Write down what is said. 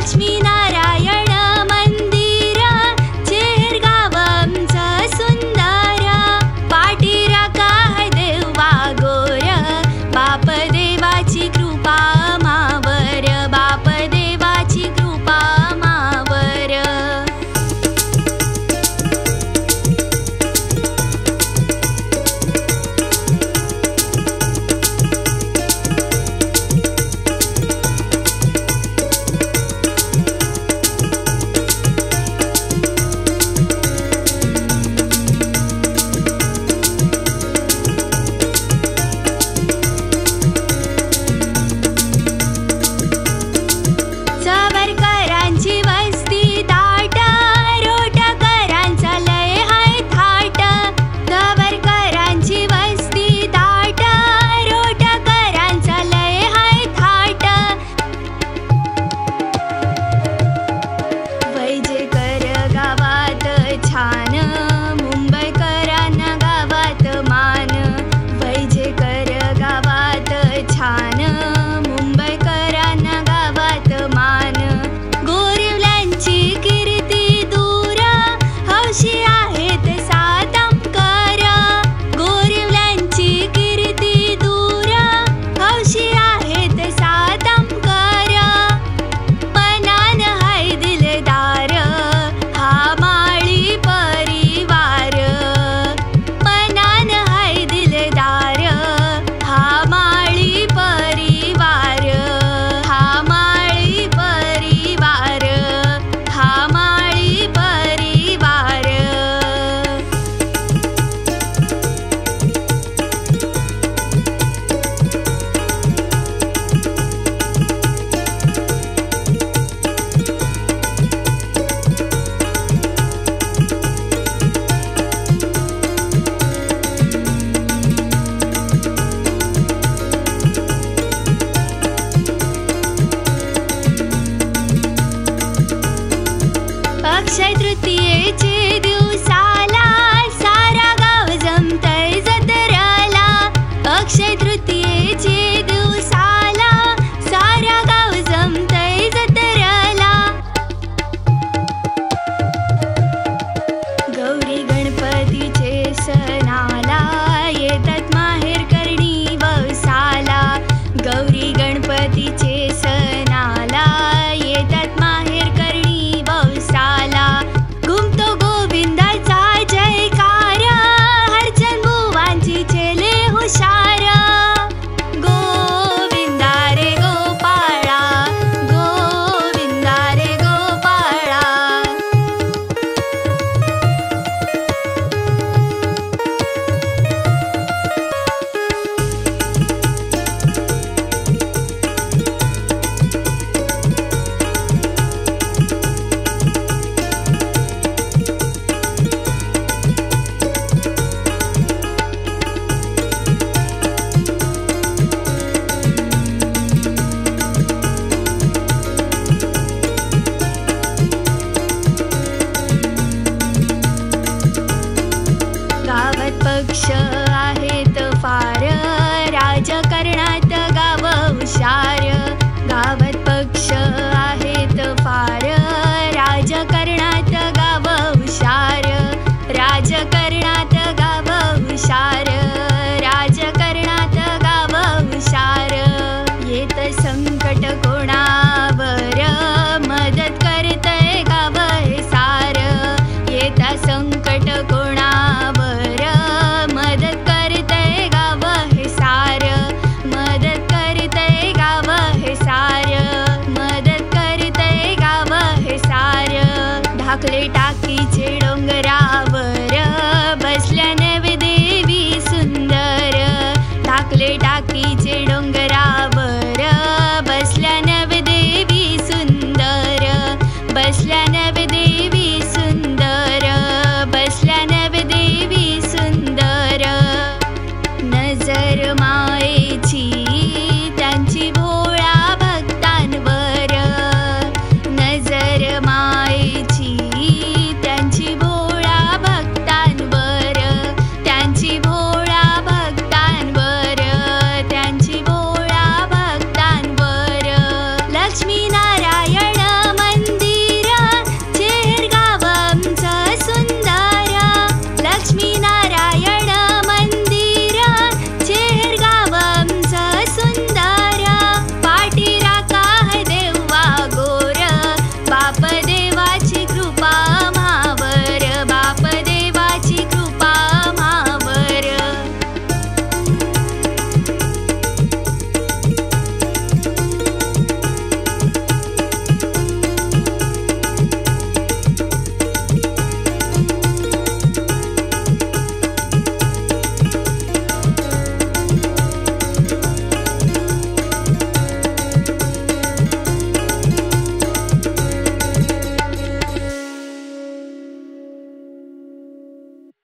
लक्ष्मीनारायण मंदिर चेरगाव आमचं सुंदर पाठीरा काय देवा गोर बाप देवाची कृपा मावर बाप देवाची कृपा मावर चवरकरांची वस्ती दाट रोटकरांचा लय हाय थाट चवरकरांची वस्ती दाट रोटकरांचा लय हाय थाट वैजेकर गावात छान मुंबईकरांना गावात मान वैजेकर गावात छान मुंबईकरांना गावात मान गोरिवल्यांची कीर्ती दूर हौशी आहेत सातामकर गोरिवल्यांची कीर्ती दूर हौशी आहेत सातामकर मनान हाय दिलदार हा माळी परिवार मनान हाय दिलदार हा माळी परिवार हा माळी परिवार हा माळी परिवार अक्षय तृतीयेची